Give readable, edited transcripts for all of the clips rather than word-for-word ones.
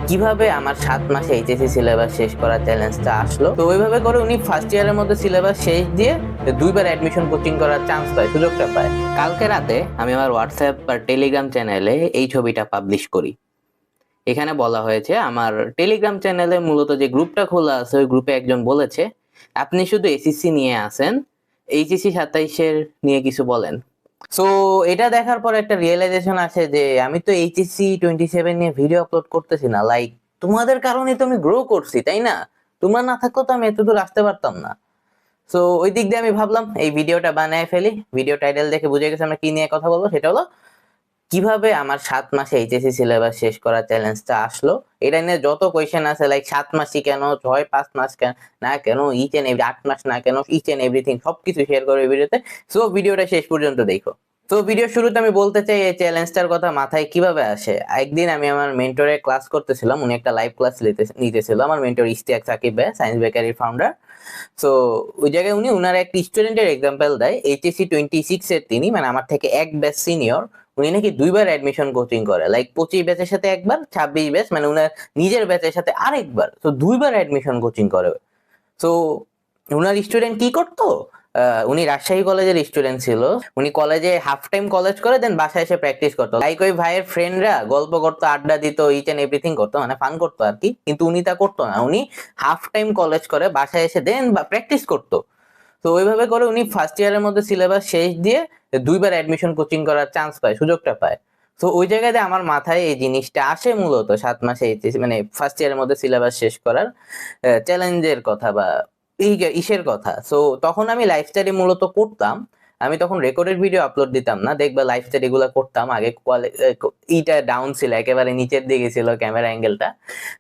কিভাবে আমার 7 মাসে এইচএসসি সিলেবাস শেষ করার চ্যালেঞ্জটা আসলো। তো ওইভাবে করে উনি ফার্স্ট ইয়ারের মধ্যে সিলেবাস শেষ দিয়ে 2বার অ্যাডমিশন কোচিং করার চান্স পায়, সুযোগটা পায়। কালকে রাতে আমি আমার হোয়াটসঅ্যাপ আর টেলিগ্রাম চ্যানেলে এই ছবিটা পাবলিশ করি। এখানে বলা হয়েছে, আমার টেলিগ্রাম চ্যানেলে মূলত যে গ্রুপটা খোলা আছে ওই গ্রুপে একজন বলেছে, আপনি শুধু এসএসসি নিয়ে আসেন, এইচএসসি 27-এর নিয়ে কিছু বলেন। সো এটা দেখার পর একটা রিয়েলাইজেশন আসে যে আমি তো এইচএসসি 27 নিয়ে ভিডিও আপলোড করতেছি না। লাইক তোমাদের কারণে তো আমি গ্রো করছি, তাই না? তোমরা না থাকলেও তো আমি এতদূর আসতে পারতাম না। সো ওই দিক দিয়ে আমি ভাবলাম এই ভিডিওটা বানায় ফেলি। ভিডিও টাইটেল দেখে বুঝে গেছে আমরা কি নিয়ে কথা বলবো, সেটা হলো কিভাবে আমার 7 মাসে এইচএসসি সিলেবাস শেষ করার চ্যালেঞ্জটা আসলো। এটা নিয়ে যত কোয়েশ্চেন আছে, লাইক 7 মাসই কেন, 5 মাস কেন না, কেন ইচ এন্ড এভরি 8 মাস না কেন, ইচ এন্ড এভরিথিং সবকিছু শেয়ার করবে ভিডিওতে। সো ভিডিওটা শেষ পর্যন্ত দেখো। তো ভিডিও শুরুতে আমি বলতে চাই এই চ্যালেঞ্জটার কথা মাথায় কিভাবে আসে। একদিন আমি আমার মেন্টরে ক্লাস করতেছিলাম, উনি একটা লাইভ ক্লাস নিতেছিল। আমার মেন্টর ইশতিয়াক সাকিব ভাই, সায়েন্স বেকারির ফাউন্ডার। সো ওই জায়গায় উনি উনার একটা স্টুডেন্টের এক্সাম্পল দেয়, এইচএসসি 26 এর, তিনি মানে আমার থেকে এক ব্যাচ সিনিয়র। উনি নাকি 2বার অ্যাডমিশন কোচিং করে, লাইক 25 ব্যাচের সাথে একবার, 26 ব্যাচ মানে উনার নিজের ব্যাচের সাথে আরেকবার। তো 2বার অ্যাডমিশন কোচিং করে। তো উনার স্টুডেন্ট কি করতো, উনি রাজশাহী কলেজের স্টুডেন্ট ছিল। উনি কলেজে হাফ টাইম কলেজ করে দেন বাসায় এসে প্র্যাকটিস করতো। লাইক ওই ভাইয়ের ফ্রেন্ডরা গল্প করতো, আড্ডা দিত, ইচ এন্ড এভরিথিং করতো, মানে ফান করতো আর কি। কিন্তু উনি তা করতো না, উনি হাফ টাইম কলেজ করে বাসায় এসে দেন বা প্র্যাকটিস করতো। তো ওইভাবে করে উনি ফার্স্ট ইয়ারের মধ্যে সিলেবাস শেষ দিয়ে 2বার অ্যাডমিশন কোচিং করার চান্স পায়, সুযোগটা পায়। তো ওই জায়গাতে আমার মাথায় এই জিনিসটা আসে, মূলত 7 মাসে মানে ফার্স্ট ইয়ারের মধ্যে সিলেবাস শেষ করার চ্যালেঞ্জের কথা বা ইসের কথা। সো তখন আমি লাইফ স্টাডি মূলত করতাম। আমি তখন রেকর্ডেড ভিডিও আপলোড দিতাম না, দেখবা লাইফ স্টাডি গুলো করতাম আগে। ইটা ডাউন ছিল, একেবারে নিচের দিকে ছিল ক্যামেরা অ্যাঙ্গেলটা।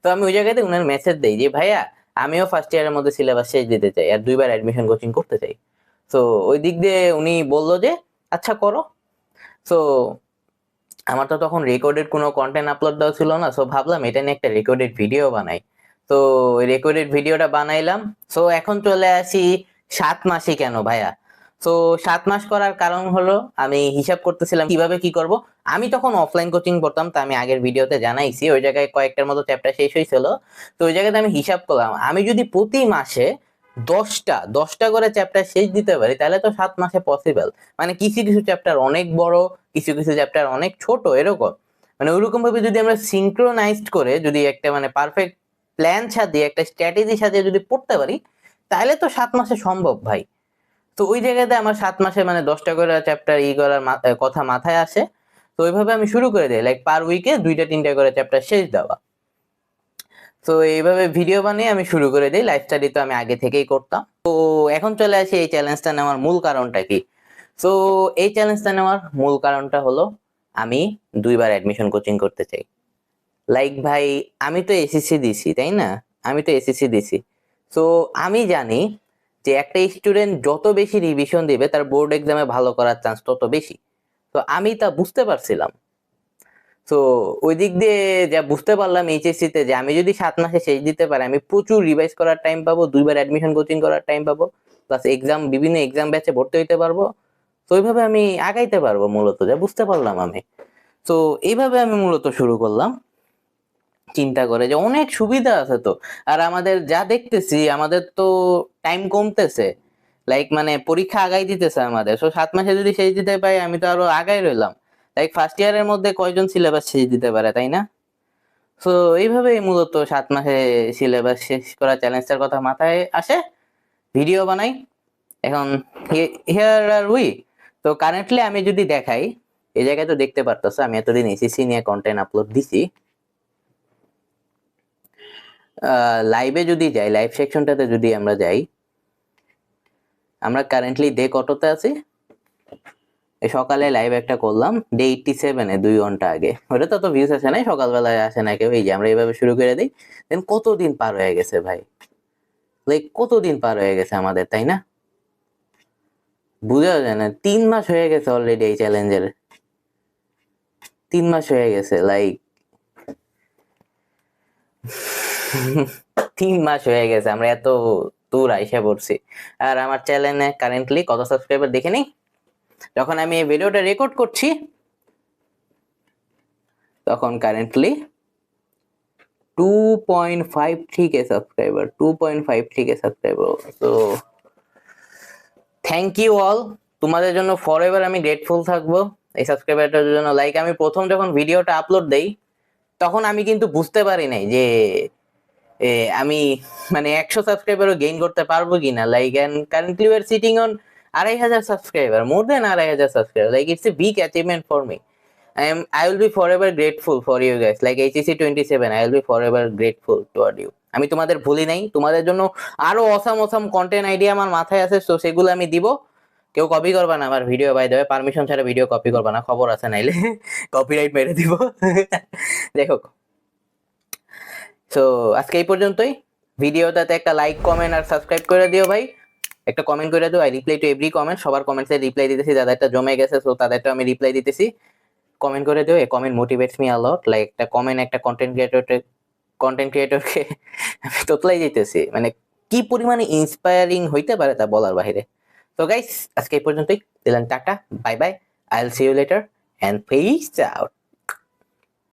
তো আমি ওই জায়গাতে উনার মেসেজ দেই যে ভাইয়া, আমিও ফার্স্ট ইয়ারের মধ্যে সিলেবাস শেষ দিতে চাই আর 2বার অ্যাডমিশন কোচিং করতে চাই। তো ওই দিক দিয়ে উনি বললো যে আচ্ছা করো। সো আমার তো তখন রেকর্ডেড কোনো কন্টেন্ট আপলোড দেওয়া ছিল না। সো ভাবলাম এটা নিয়ে একটা রেকর্ডেড ভিডিও বানাই। তো রেকর্ডেড ভিডিওটা বানাইলাম। সো এখন চলে আসি 7 মাসই কেন ভাইয়া। তো 7 মাস করার কারণ হলো, আমি হিসাব করতেছিলাম কিভাবে কি করব। আমি তখন অফলাইন কোচিং পড়তাম, তো আমি আগের ভিডিওতে জানাইছি, ওই জায়গায় কয়েকটার মতো চ্যাপ্টার শেষ হয়েছিল। তো ওই জায়গাতে আমি হিসাব করলাম, আমি যদি প্রতি মাসে 10টা করে চ্যাপ্টার শেষ দিতে পারি তাহলে তো 7 মাসে পসিবল। মানে কিছু কিছু চ্যাপ্টার অনেক বড়, কিছু কিছু চ্যাপ্টার অনেক ছোট, এরকম। মানে ওইরকম ভাবে যদি আমরা সিনক্রোনাইজড করে যদি একটা মানে পারফেক্ট প্ল্যান সাথে একটা স্ট্র্যাটেজি সাথে যদি পড়তে পারি, তাহলে তো 7 মাসে সম্ভব ভাই। তো ওই জায়গাতে আমার 7 মাসে মানে 10টা করে চ্যাপ্টার করার কথা মাথায় আসে। তো ওইভাবে আমি শুরু করে দিই, লাইক পার উইকে 2টা 3টা করে চ্যাপ্টার শেষ দেওয়া। তো এইভাবে ভিডিও বানিয়ে আমি শুরু করে দিই। লাইফ স্টাডি তো আমি আগে থেকেই করতাম। তো এখন চলে আসি এই চ্যালেঞ্জটা নেওয়ার মূল কারণটা কি। তো এই চ্যালেঞ্জটা নেওয়ার মূল কারণটা হলো, আমি 2বার অ্যাডমিশন কোচিং করতে চাই। লাইক ভাই, আমি তো এসএসসি দিছি, তাই না? আমি তো এসএসসি দিছি। তো আমি জানি যে একটা স্টুডেন্ট যত বেশি রিভিশন দিবে তার বোর্ড এক্সামে ভালো করার চান্স তত বেশি। তো আমি তা বুঝতে পারছিলাম। তো ওই দিক দিয়ে যা বুঝতে পারলাম এইচএসসি তে, যে আমি যদি 7 মাসে শেষ দিতে পারি আমি প্রচুর রিভাইজ করার টাইম পাবো, 2বার অ্যাডমিশন কোচিং করার টাইম পাবো, প্লাস এক্সাম, বিভিন্ন এক্সাম ব্যাচে ভর্তি হইতে পারবো। তো ওইভাবে আমি আগাইতে পারবো, মূলত যা বুঝতে পারলাম আমি। তো এইভাবে আমি মূলত শুরু করলাম, চিন্তা করে যে অনেক সুবিধা আছে তো। আর আমাদের যা দেখতেছি, আমাদের তো টাইম কমতেছে, লাইক মানে পরীক্ষা আগাই দিতেছে আমাদের। সো 7 মাসে যদি শেষ দিতে পাই আমি তো আরো আগাই রইলাম। লাইক ফার্স্ট ইয়ারের মধ্যে কয়জন সিলেবাস শেষ দিতে পারে, তাই না? তো এইভাবেই মূলত 7 মাসে সিলেবাস শেষ করা চ্যালেঞ্জটার কথা মাথায় আসে, ভিডিও বানাই। এখন হিয়ার আর উই। তো কারেন্টলি আমি যদি দেখাই, এই জায়গায় তো দেখতে পারতেছো আমি এতদিন এসএসসি নিয়ে কন্টেন্ট আপলোড দিছি। লাইভে যদি যাই, লাইভ সেকশনটাতে যদি আমরা যাই, আমরা কারেন্টলি ডে কততে আছি। সকালে লাইভ একটা করলাম ডে 87-এ, 2 ঘন্টা আগে। ওটা তো ভিউজ আসে নাই, সকালবেলায় আসে না কেউ। এই যে আমরা এইভাবে শুরু করে দিই, দেন কতদিন পার হয়ে গেছে ভাই, লাইক কতদিন পার হয়ে গেছে আমাদের, তাই না? বুঝা যায় না, 3 মাস হয়ে গেছে অলরেডি এই চ্যালেঞ্জের। 3 মাস হয়ে গেছে, লাইক 3 মাস হয়ে গেছে আমরা এত দূর আইসা পড়ছি। আর আমার চ্যানেলে কারেন্টলি কত সাবস্ক্রাইবার দেখে নিই। যখন আমি এই ভিডিওটা রেকর্ড করছি তখন currently 2.53k subscriber, 2.53k subscriber. তো থ্যাংক ইউ অল, তোমাদের জন্য ফরএভার আমি গ্রেটফুল থাকবো এই সাবস্ক্রাইবারটার জন্য। লাইক আমি প্রথম যখন ভিডিওটা আপলোড দেই তখন আমি কিন্তু বুঝতে পারি নাই যে আমি মানে 100 সাবস্ক্রাইবারও গেইন করতে পারবো কিনা। Like and currently we are sitting on 2500 subscriber, more than 2500 subscriber. Like it's a big achievement for me. I will be forever grateful for you guys. Like HEC 27, I will be forever grateful toward you. আমি তোমাদের ভুলি নাই, তোমাদের জন্য আরো awesome content idea আমার মাথায় আছে, তো সেগুলো আমি দিব। কেউ কপি করবা না আমার ভিডিও, বাই দেবে পারমিশন ছাড়া ভিডিও কপি করবা না, খবর আছে নাইলে কপিরাইট মেরে দিব। দেখো, তো আজকে এই পর্যন্তই। ভিডিওটাতে একটা লাইক, কমেন্ট আর সাবস্ক্রাইব করে দিও ভাই। একটা কমেন্ট করে দিও, I reply to every comment. সবার কমেন্টসে রিপ্লাই দিতেছি, যাদেরটা জমে গেছে তো তাদেরটা আমি রিপ্লাই দিতেছি। কমেন্ট করে দিও, এই comment motivates me a lot. Like একটা কমেন্ট একটা কন্টেন্ট ক্রিয়েটরকে আমি তোতলাই দিতেছি, মানে কি পরিমাণে ইন্সপায়ারিং হইতে পারে তা বলার বাইরে। তো গাইস, আজকে এই পর্যন্তই। দিলাম ta ta, bye bye, I will see you later and peace out.